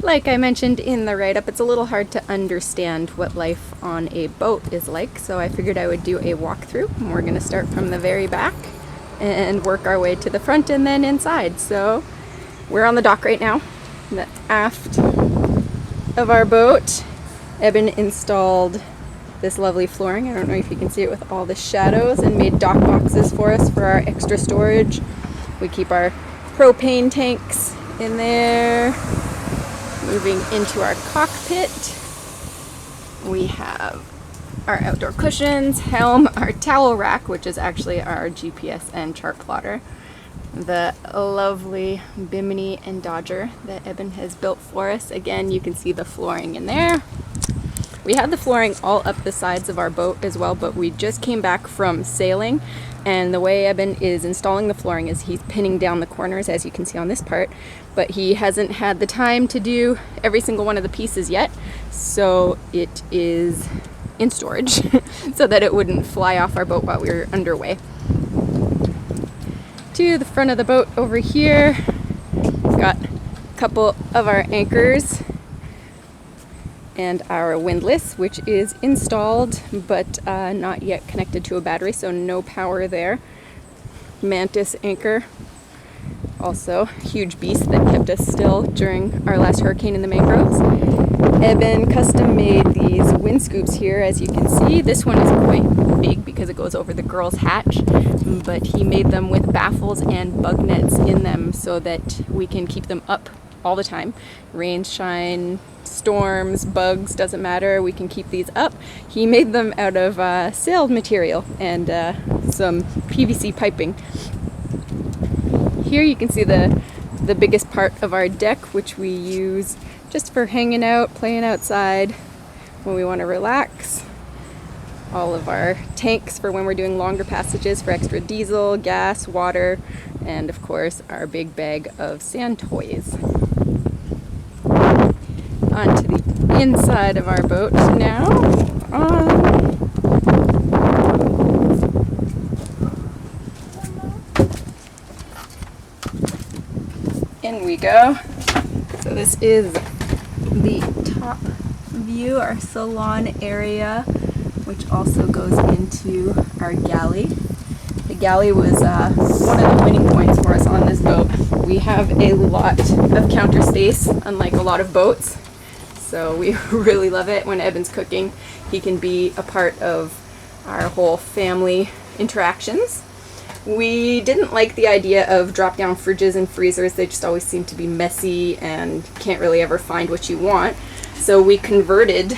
Like I mentioned in the write-up, it's a little hard to understand what life on a boat is like, so I figured I would do a walkthrough. And we're going to start from the very back and work our way to the front and then inside. So we're on the dock right now, the aft of our boat. Eben installed this lovely flooring. I don't know if you can see it with all the shadows, and made dock boxes for us for our extra storage. We keep our propane tanks in there. Moving into our cockpit, we have our outdoor cushions, helm, our towel rack, which is actually our GPS and chart plotter, the lovely Bimini and Dodger that Eben has built for us. Again, you can see the flooring in there. We had the flooring all up the sides of our boat as well, but we just came back from sailing, and the way Eben is installing the flooring is he's pinning down the corners, as you can see on this part, but he hasn't had the time to do every single one of the pieces yet, so it is in storage so that it wouldn't fly off our boat while we were underway. To the front of the boat over here, we've got a couple of our anchors and our windlass, which is installed but not yet connected to a battery, so no power there. Mantis anchor, also huge beast that kept us still during our last hurricane in the mangroves. Eben custom made these wind scoops here, as you can see. This one is quite big because it goes over the girls' hatch, but he made them with baffles and bug nets in them so that we can keep them up all the time. Rain, shine, storms, bugs, doesn't matter, we can keep these up. He made them out of sailed material and some PVC piping. Here you can see the biggest part of our deck, which we use just for hanging out, playing outside when we want to relax. All of our tanks for when we're doing longer passages for extra diesel, gas, water, and of course our big bag of sand toys. Onto the inside of our boat now. In we go. So this is the top view, our salon area, which also goes into our galley. The galley was one of the winning points for us on this boat. We have a lot of counter space, unlike a lot of boats. So we really love it when Eben's cooking. He can be a part of our whole family interactions. We didn't like the idea of drop-down fridges and freezers. They just always seem to be messy and can't really ever find what you want. So we converted,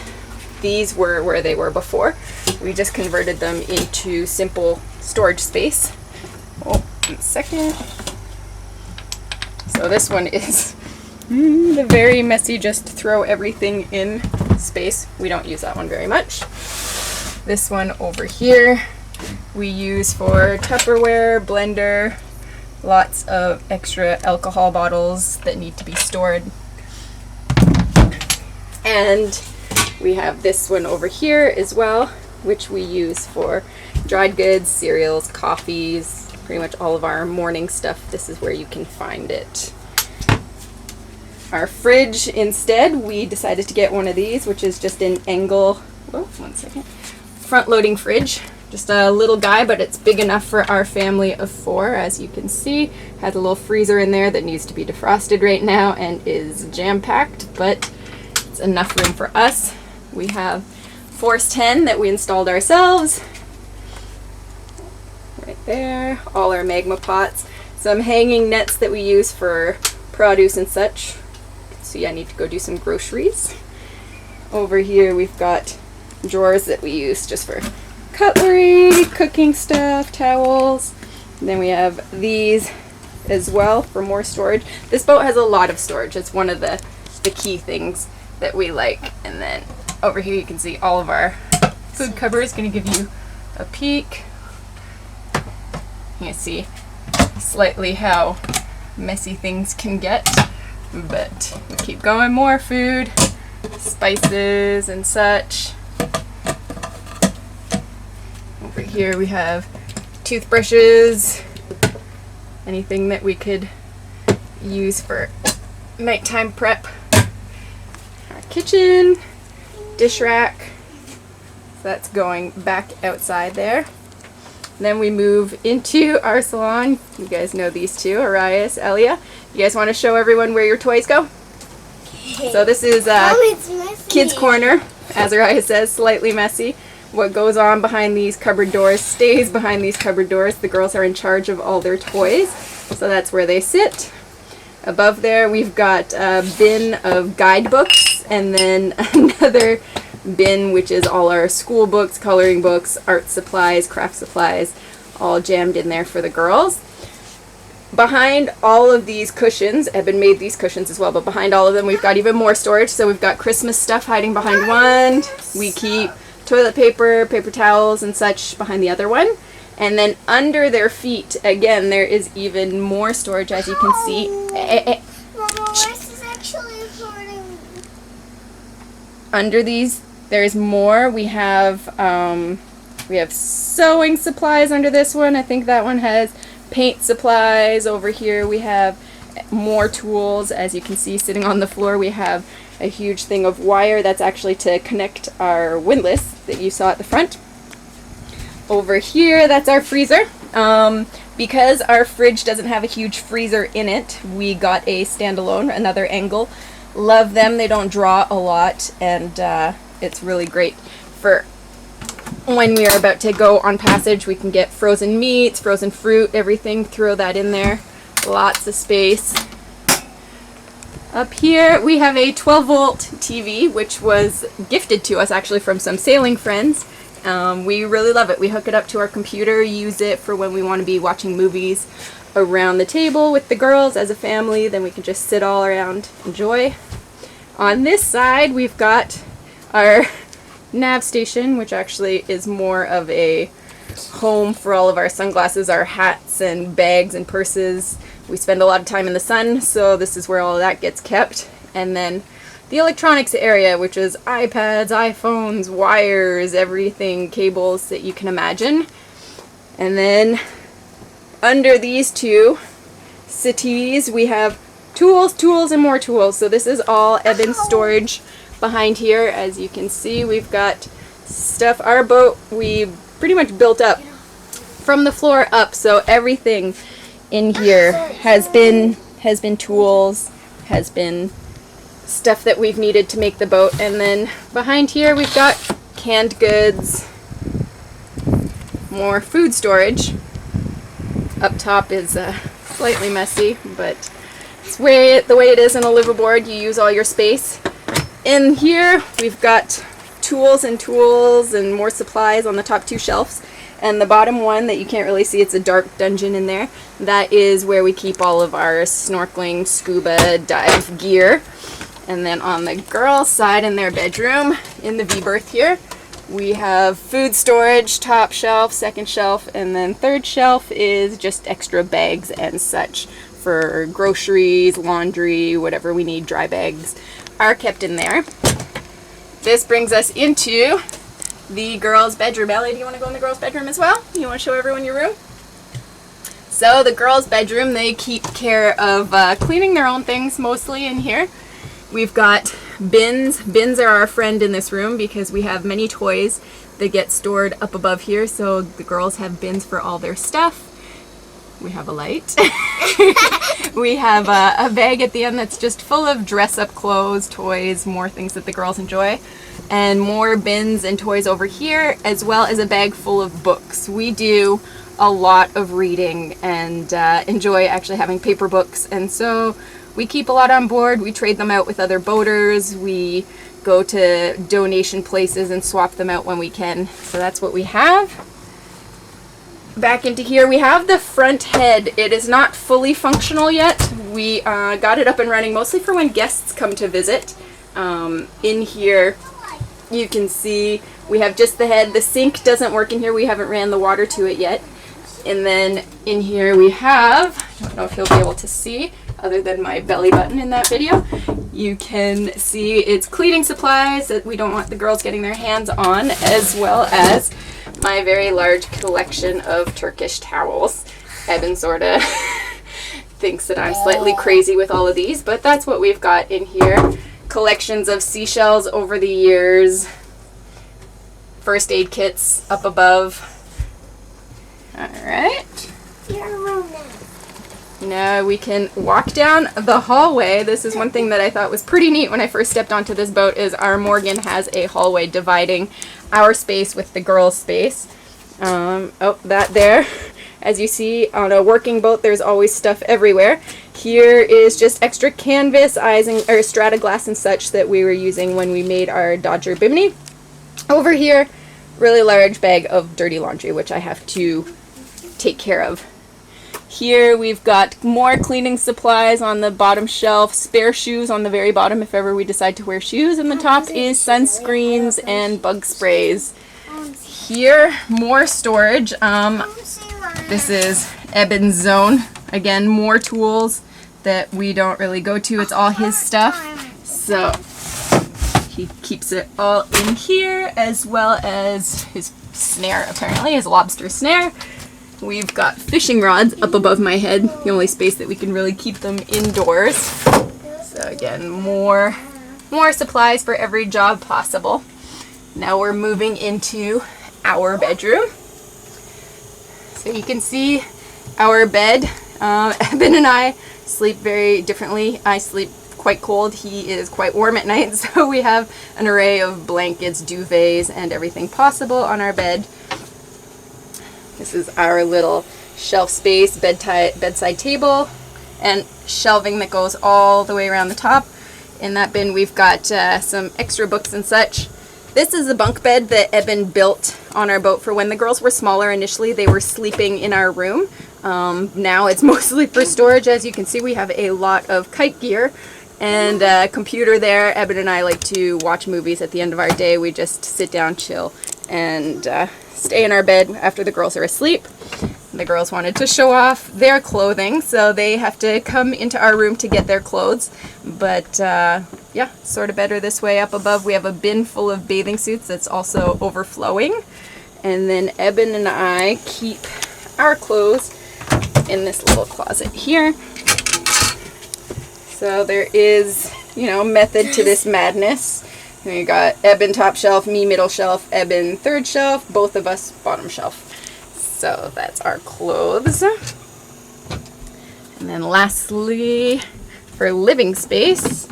these were where they were before. We just converted them into simple storage space. Oh, one second. So this one is the very messy, just throw everything in space. We don't use that one very much. This one over here we use for Tupperware, blender, lots of extra alcohol bottles that need to be stored. And we have this one over here as well, which we use for dried goods, cereals, coffees, pretty much all of our morning stuff. This is where you can find it. Our fridge, instead, we decided to get one of these, which is just an angle, front-loading fridge. Just a little guy, but it's big enough for our family of 4, as you can see. Has a little freezer in there that needs to be defrosted right now and is jam-packed, but it's enough room for us. We have Force 10 that we installed ourselves. Right there. All our magma pots. Some hanging nets that we use for produce and such. See, I need to go do some groceries. Over here we've got drawers that we use just for cutlery, cooking stuff, towels. And then we have these as well for more storage. This boat has a lot of storage. It's one of the key things that we like. And then over here you can see all of our food cupboards. Going to give you a peek. You can see slightly how messy things can get, but we keep going. More food, spices and such. Over here we have toothbrushes, anything that we could use for nighttime prep. kitchen, dish rack. So that's going back outside there. Then we move into our salon. You guys know these two, Arias, Elia. You guys want to show everyone where your toys go? So this is kids' corner, as Arias says, slightly messy. What goes on behind these cupboard doors stays behind these cupboard doors. The girls are in charge of all their toys, so that's where they sit. Above there we've got a bin of guidebooks, and then another bin which is all our school books, coloring books, art supplies, craft supplies, all jammed in there for the girls. Behind all of these cushions, Eben made these cushions as well, but behind all of them we've got even more storage. So we've got Christmas stuff hiding behind one. We keep toilet paper, paper towels and such behind the other one. And then under their feet, again, there is even more storage, as you can see. Mama, this is actually hurting. Under these, there's more. We have sewing supplies under this one. I think that one has paint supplies. Over here we have more tools. As you can see, sitting on the floor, we have a huge thing of wire that's actually to connect our windlass that you saw at the front. Over here, that's our freezer. Because our fridge doesn't have a huge freezer in it, we got a standalone, another Engel. Love them. They don't draw a lot, and it's really great for when we are about to go on passage. We can get frozen meats, frozen fruit, everything, throw that in there. Lots of space. Up here we have a 12-volt TV, which was gifted to us actually from some sailing friends. We really love it. We hook it up to our computer, use it for when we want to be watching movies around the table with the girls as a family. Then we can just sit all around, enjoy. On this side we've got our nav station, which actually is more of a home for all of our sunglasses, our hats and bags and purses. We spend a lot of time in the sun, so this is where all of that gets kept. And then the electronics area, which is iPads, iPhones, wires, everything, cables that you can imagine. And then under these two settees we have tools, and more tools. So this is all Eben's storage behind here. As you can see, we've got stuff. Our boat we pretty much built up from the floor up, so everything in here has been tools, has been stuff that we've needed to make the boat. And then behind here we've got canned goods, more food storage. Up top is slightly messy, but it's the way it is in a liveaboard. You use all your space. In here we've got tools and more supplies on the top two shelves. And the bottom one that you can't really see, it's a dark dungeon in there. That is where we keep all of our snorkeling, scuba, dive gear. And then on the girls' side in their bedroom, in the V-berth here, we have food storage, top shelf, second shelf, and then third shelf is just extra bags and such for groceries, laundry, whatever we need. Dry bags are kept in there. This brings us into the girls' bedroom. Ellie, do you want to go in the girls' bedroom as well? You want to show everyone your room? So the girls' bedroom, they keep care of cleaning their own things mostly in here. We've got bins. Bins are our friend in this room because we have many toys that get stored up above here, so the girls have bins for all their stuff. We have a light. We have a bag at the end that's just full of dress-up clothes, toys, more things that the girls enjoy. And more bins and toys over here, as well as a bag full of books. We do a lot of reading and enjoy actually having paper books, and so we keep a lot on board. We trade them out with other boaters. We go to donation places and swap them out when we can. So that's what we have. Back into here we have the front head. It is not fully functional yet. We got it up and running mostly for when guests come to visit. In here you can see we have just the head. The sink doesn't work in here. We haven't ran the water to it yet. And then in here we have, I don't know if you'll be able to see other than my belly button in that video, you can see it's cleaning supplies that we don't want the girls getting their hands on, as well as my very large collection of Turkish towels. Eben sorta thinks that I'm slightly crazy with all of these, but that's what we've got in here. collections of seashells over the years. First aid kits up above. Alright. Your room now. Now we can walk down the hallway. This is one thing that I thought was pretty neat when I first stepped onto this boat, is our Morgan has a hallway dividing our space with the girls' space. Oh, that there. As you see, on a working boat, there's always stuff everywhere. Here is just extra canvas, or strata glass and such that we were using when we made our Dodger Bimini. Over here, really large bag of dirty laundry, which I have to take care of. Here we've got more cleaning supplies on the bottom shelf, spare shoes on the very bottom if ever we decide to wear shoes, and the top is sunscreens and bug sprays. Here, more storage. This is Eben's zone. Again, more tools that we don't really go to. It's all his stuff. So he keeps it all in here, as well as his snare, apparently, his lobster snare. We've got fishing rods up above my head, the only space that we can really keep them indoors. So again, more supplies for every job possible. Now we're moving into our bedroom. So you can see our bed. Eben and I sleep very differently. I sleep quite cold. He is quite warm at night, so we have an array of blankets, duvets, and everything possible on our bed. This is our little shelf space, bedside table, and shelving that goes all the way around the top. In that bin we've got some extra books and such. This is a bunk bed that Eben built on our boat for when the girls were smaller. Initially they were sleeping in our room. Now it's mostly for storage. As you can see, we have a lot of kite gear and a computer there. Eben and I like to watch movies at the end of our day. We just sit down, chill, and stay in our bed after the girls are asleep. The girls wanted to show off their clothing, so they have to come into our room to get their clothes. But yeah, sort of better this way. Up above we have a bin full of bathing suits that's also overflowing. And then Eben and I keep our clothes in this little closet here. So there is, method to this madness. We got Eben top shelf, me middle shelf, Eben third shelf, both of us bottom shelf. So that's our clothes. And then lastly, for living space,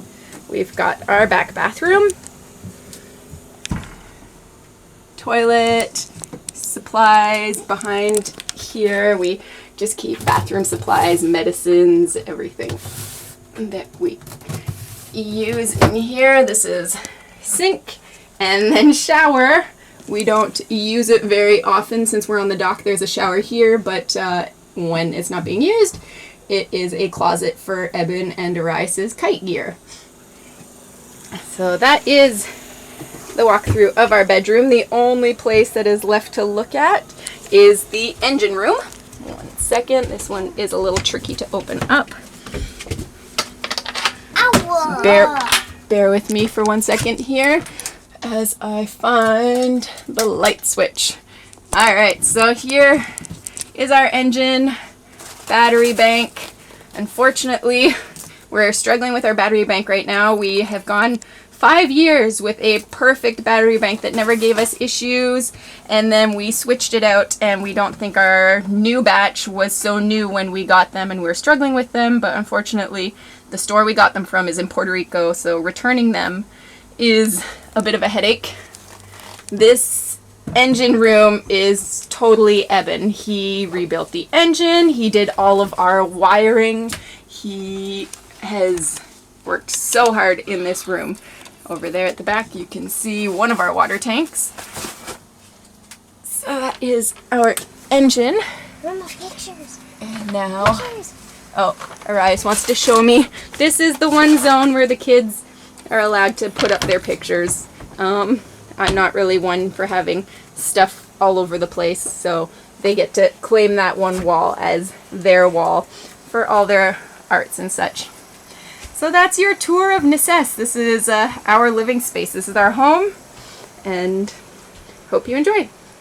we've got our back bathroom, toilet, supplies behind here. We just keep bathroom supplies, medicines, everything that we use in here. This is sink, and then shower. We don't use it very often since we're on the dock. There's a shower here, but when it's not being used, it is a closet for Eben and Arias's kite gear. So that is the walkthrough of our bedroom. The only place that is left to look at is the engine room. One second, this one is a little tricky to open up. Bear with me for 1 second here as I find the light switch. Alright, so here is our engine battery bank. Unfortunately, we're struggling with our battery bank right now. We have gone 5 years with a perfect battery bank that never gave us issues, and then we switched it out, and we don't think our new batch was so new when we got them, and we were struggling with them. But unfortunately the store we got them from is in Puerto Rico, so returning them is a bit of a headache. This engine room is totally Eben. He rebuilt the engine, he did all of our wiring, he has worked so hard in this room. Over there at the back you can see one of our water tanks. So that is our engine. Mama, pictures. And now, oh, Arias wants to show me. This is the one zone where the kids are allowed to put up their pictures. I'm not really one for having stuff all over the place, so they get to claim that one wall as their wall for all their arts and such. So that's your tour of Necess. This is our living space. This is our home, and hope you enjoy.